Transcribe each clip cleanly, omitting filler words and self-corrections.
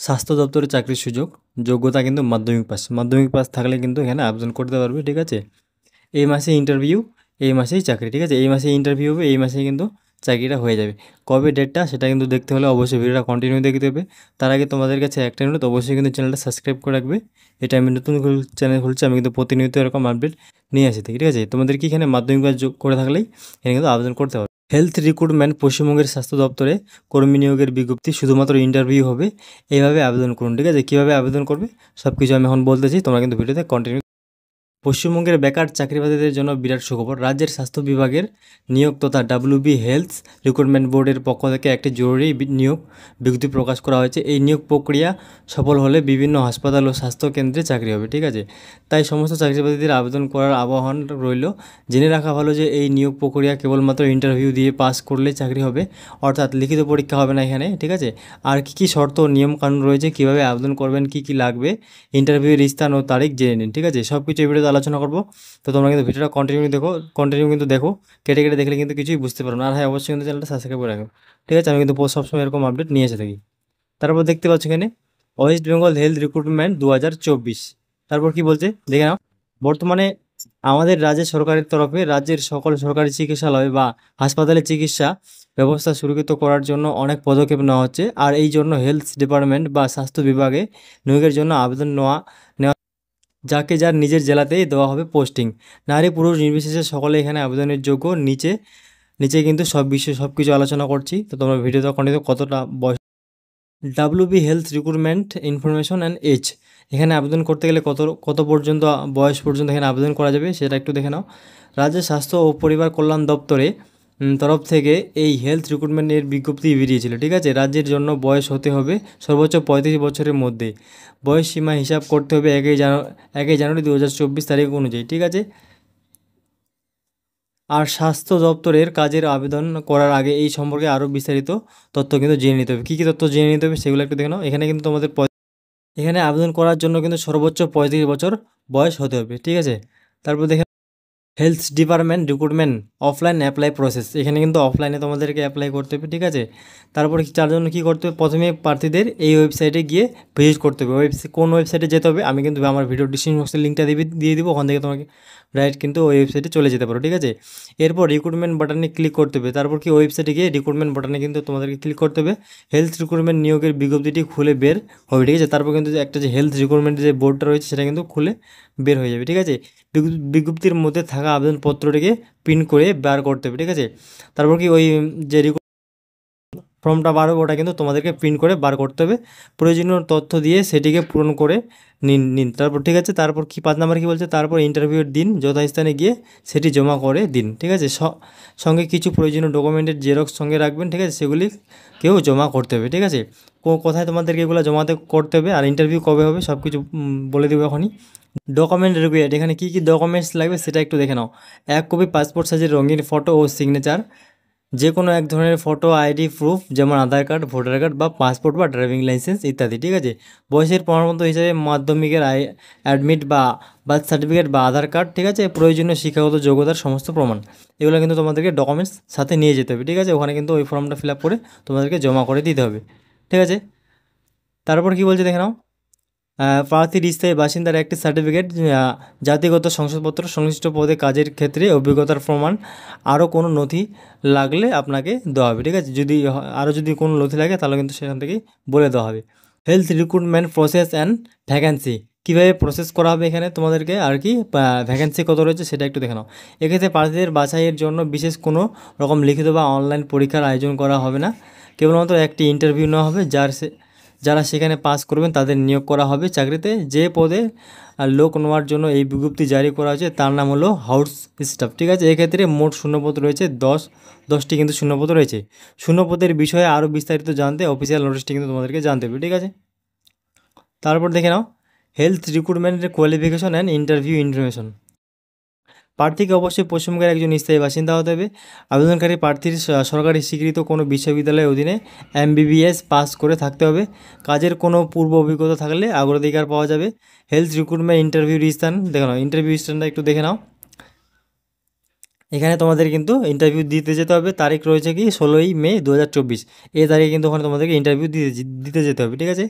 স্বাস্থ্য দপ্তরে চাকরির সুযোগ, যোগ্যতা কিন্তু মাধ্যমিক পাস থাকলে কিন্তু এখানে আবেদন করতে পারবে, ঠিক আছে। এই মাসে ইন্টারভিউ, এই মাসেই চাকরি, ঠিক আছে। এই মাসে ইন্টারভিউ হবে, এই মাসেই কিন্তু চাকরিটা হয়ে যাবে। কবে ডেটটা সেটা কিন্তু দেখতে হলে অবশ্যই ভিডিওটা কন্টিনিউ দেখতে হবে। তার আগে তোমাদের কাছে একটা অনুরোধ, অবশ্যই কিন্তু চ্যানেলটা সাবস্ক্রাইব করে রাখবে। এটা আমি নতুন চ্যানেল খুলছি, আমি কিন্তু প্রতিনিয়ত এরকম আপডেট নিয়ে আসি থাকি, ঠিক আছে। তোমাদের কি এখানে মাধ্যমিক পাস করে থাকলেই এখানে কিন্তু আবেদন করতে পারবে। হেলথ রিক্রুটমেন্ট পশ্চিমবঙ্গের স্বাস্থ্য দপ্তরে কর্মী নিয়োগের বিজ্ঞপ্তি, শুধুমাত্র ইন্টারভিউ হবে। এইভাবে আবেদন করুন, ঠিক আছে। কীভাবে আবেদন করবে সব কিছু আমি এখন বলতেছি, তোমরা কিন্তু ভিডিওতে কন্টিনিউ। পশ্চিমবঙ্গের বেকার চাকরিবাদীদের জন্য বিরাট সুখবর। রাজ্যের স্বাস্থ্য বিভাগের নিয়োগ তথা ডাব্লিউবি হেলথ রিক্রুটমেন্ট বোর্ডের পক্ষ থেকে একটি জরুরি নিয়োগ বিজ্ঞপ্তি প্রকাশ করা হয়েছে। এই নিয়োগ প্রক্রিয়া সফল হলে বিভিন্ন হাসপাতাল ও স্বাস্থ্য কেন্দ্রে চাকরি হবে, ঠিক আছে। তাই সমস্ত চাকরিবাদীদের আবেদন করার আহ্বান রইল। জেনে রাখা ভালো যে এই নিয়োগ প্রক্রিয়া কেবলমাত্র ইন্টারভিউ দিয়ে পাস করলে চাকরি হবে, অর্থাৎ লিখিত পরীক্ষা হবে না এখানে, ঠিক আছে। আর কী শর্ত নিয়মকানুন রয়েছে, কীভাবে আবেদন করবেন, কী লাগবে, ইন্টারভিউয়ের স্থান ও তারিখ জেনে নিন, ঠিক আছে। সব কিছু এই ভিডিওতে আলোচনা করবো। তো তোমরা কিন্তু ভিডিওটা কন্টিনিউ কিন্তু দেখো। কেটে কেটে দেখলে কিন্তু কিছুই বুঝতে পারো না। আর হ্যাঁ, অবশ্যই কিন্তু চ্যানেলটা সাবস্ক্রাইব করে রাখো, ঠিক আছে। আমি কিন্তু সবসময় এরকম আপডেট নিয়ে এসে থাকি। তারপর দেখতে পাচ্ছ এখানে ওয়েস্ট বেঙ্গল হেলথ রিক্রুটমেন্ট 2024। তারপর কি বলছে দেখে নাও। বর্তমানে আমাদের রাজ্য সরকারের তরফে রাজ্যের সকল সরকারি চিকিৎসালয় বা হাসপাতালে চিকিৎসা ব্যবস্থা সুরক্ষিত করার জন্য অনেক পদক্ষেপ নেওয়া হচ্ছে। আর এই জন্য হেলথ ডিপার্টমেন্ট বা স্বাস্থ্য বিভাগে নিয়োগের জন্য আবেদন নেওয়া, যাকে যার নিজের জেলাতেই দেওয়া হবে পোস্টিং। নারী পুরুষ নির্বিশেষে সকলে এখানে আবেদনের যোগ্য। নিচে নিচে কিন্তু সব কিছু আলোচনা করছি, তো তোমরা ভিডিওটা কন্টিনিউ কতটা বয়স। WB health recruitment information and age, এখানে আবেদন করতে গেলে কত পর্যন্ত বয়স পর্যন্ত এখানে আবেদন করা যাবে সেটা একটু দেখে নাও। রাজ্যের স্বাস্থ্য ও পরিবার কল্যাণ দপ্তরে তরফ থেকে এই হেলথ রিক্রুটমেন্টের বিজ্ঞপ্তি বেরিয়েছিল, ঠিক আছে। রাজ্যের জন্য বয়স হতে হবে সর্বোচ্চ 35 বছরের মধ্যে। বয়স সীমা হিসাব করতে হবে 1 জানুয়ারি 2024 তারিখ অনুযায়ী, ঠিক আছে। আর স্বাস্থ্য দপ্তরের কাজের আবেদন করার আগে এই সম্পর্কে আরও বিস্তারিত তথ্য কিন্তু জেনে নিতে হবে। কী কী তথ্য জেনে নিতে হবে সেগুলো একটু দেখে নাও। এখানে কিন্তু তোমাদের এখানে আবেদন করার জন্য কিন্তু সর্বোচ্চ 35 বছর বয়স হতে হবে, ঠিক আছে। তারপর দেখে health department recruitment offline apply process, এখানে কিন্তু অফলাইনে তোমাদেরকে অ্যাপ্লাই করতে হবে, ঠিক আছে। তারপর তার জন্য কী করতে হবে, প্রথমে প্রার্থীদের এই ওয়েবসাইটে গিয়ে ভিজিট করতে হবে। কোন ওয়েবসাইটে যেতে হবে আমি কিন্তু আমার ভিডিও ডিসক্রিপশন বক্সের লিঙ্কটা দিয়ে দিব, ওখান থেকে তোমাকে ডাইরেক্ট কিন্তু ওই ওয়েবসাইটে চলে যেতে পারো, ঠিক আছে। এরপর রিক্রুটমেন্ট বাটনে ক্লিক করতে হবে। তারপর কি ওয়েবসাইটে গিয়ে রিক্রুটমেন্ট বাটনে কিন্তু তোমাদেরকে ক্লিক করতে হবে। হেলথ রিক্রুটমেন্ট নিয়োগের বিজ্ঞপ্তিটি খুলে বের হবে, ঠিক আছে। তারপর কিন্তু একটা যে হেলথ রিক্রুটমেন্টের যে বোর্ডটা রয়েছে সেটা কিন্তু খুলে বের হয়ে যাবে, ঠিক আছে। বিজ্ঞপ্তির মধ্যে থাকা আবেদনপত্রটিকে প্রিন্ট করে বার করতে হবে, ঠিক আছে। তারপর কি ওই যে ফর্মটা বার হবে ওটা কিন্তু তোমাদেরকে প্রিন্ট করে বার করতে হবে। প্রয়োজনীয় তথ্য দিয়ে সেটিকে পূরণ করে নিন তারপর, ঠিক আছে। তারপর কি 5 নাম্বার কী বলছে, তারপর ইন্টারভিউয়ের দিন যথাস্থানে গিয়ে সেটি জমা করে দিন, ঠিক আছে। সঙ্গে কিছু প্রয়োজনীয় ডকুমেন্টের জেরক্স সঙ্গে রাখবেন, ঠিক আছে। সেগুলি কেউ জমা করতে হবে, ঠিক আছে। কোথায় তোমাদেরকে এগুলো জমাতে করতে হবে আর ইন্টারভিউ কবে হবে সব কিছু বলে দেবো এখনই। ডকুমেন্ট রিকোয়ার্ড, এখানে কী কী ডকুমেন্টস লাগবে সেটা একটু দেখে নাও। 1 কপি পাসপোর্ট সাইজের রঙিন ফটো ও সিগনেচার, যে কোনো এক ধরনের ফটো আইডি প্রুফ, যেমন আধার কার্ড, ভোটার কার্ড বা পাসপোর্ট বা ড্রাইভিং লাইসেন্স ইত্যাদি, ঠিক আছে। বয়সের প্রমাণপত্র হিসেবে মাধ্যমিকের অ্যাডমিট বা বার্থ সার্টিফিকেট বা আধার কার্ড, ঠিক আছে। প্রয়োজনীয় শিক্ষাগত যোগ্যতার সমস্ত প্রমাণ, এগুলো কিন্তু তোমাদেরকে ডকুমেন্টস সাথে নিয়ে যেতে হবে, ঠিক আছে। ওখানে কিন্তু ওই ফর্মটা ফিল আপ করে তোমাদেরকে জমা করে দিতে হবে, ঠিক আছে। তারপর কি বলছে দেখে নাও। প্রার্থীর স্থায়ী বাসিন্দার একটি সার্টিফিকেট, জাতিগত শংসাপত্র, সংশ্লিষ্ট পদে কাজের ক্ষেত্রে অভিজ্ঞতার প্রমাণ, আরও কোনো নথি লাগলে আপনাকে দেওয়া হবে, ঠিক আছে। আরও যদি কোনো নথি লাগে তাহলে কিন্তু সেখান থেকেই বলে দেওয়া হবে। Health recruitment process and vacancy, কীভাবে প্রসেস করা হবে এখানে তোমাদেরকে, আর কি ভ্যাকেন্সি কত রয়েছে সেটা একটু দেখে নাও। এক্ষেত্রে প্রার্থীদের বাছাইয়ের জন্য বিশেষ কোনো রকম লিখিত বা অনলাইন পরীক্ষার আয়োজন করা হবে না। কেবলমাত্র একটি ইন্টারভিউ নেওয়া হবে, যারা সেখানে পাস করবেন তাদের নিয়োগ করা হবে চাকরিতে। যে পদে লোক নেওয়ার জন্য এই বিজ্ঞপ্তি জারি করা হয়েছে তার নাম হলো হাউস স্টাফ, ঠিক আছে। এক্ষেত্রে মোট শূন্যপদ রয়েছে 10টি কিন্তু শূন্যপদ রয়েছে। শূন্যপদের বিষয়ে আরও বিস্তারিত জানতে অফিসিয়াল নোটিশটি কিন্তু তোমাদেরকে জানতে হবে, ঠিক আছে। তারপর দেখে নাও হেলথ রিক্রুটমেন্টের কোয়ালিফিকেশন অ্যান্ড ইন্টারভিউ ইনফরমেশন। প্রার্থীকে অবশ্যই পশ্চিমবঙ্গের একজন স্থায়ী বাসিন্দা হতে হবে। আবেদনকারী প্রার্থীর সরকারি স্বীকৃত কোনো বিশ্ববিদ্যালয়ের অধীনে MBBS পাস করে থাকতে হবে। কাজের কোনো পূর্ব অভিজ্ঞতা থাকলে অগ্রাধিকার পাওয়া যাবে। হেলথ রিক্রুটমেন্ট ইন্টারভিউর স্থান দেখে নাও, ইন্টারভিউ স্থানটা একটু দেখে নাও। এখানে তোমাদের কিন্তু ইন্টারভিউ দিতে যেতে হবে। তারিখ রয়েছে কি 16ই মে 2024, এই তারিখে কিন্তু ওখানে তোমাদেরকে ইন্টারভিউ দিতে যেতে হবে, ঠিক আছে।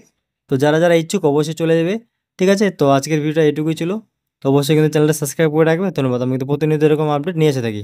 তো যারা যারা ইচ্ছুক অবশ্যই চলে যাবে। ঠিক আছে, তো আজকের ভিডিওটা এটুকুই ছিল। তো অবশ্যই কিন্তু চ্যানেলটা সাবস্ক্রাইব করে রাখবে। ধন্যবাদ। আমি কিন্তু প্রতিনিয়ত এরকম আপডেট নিয়ে এসে থাকি।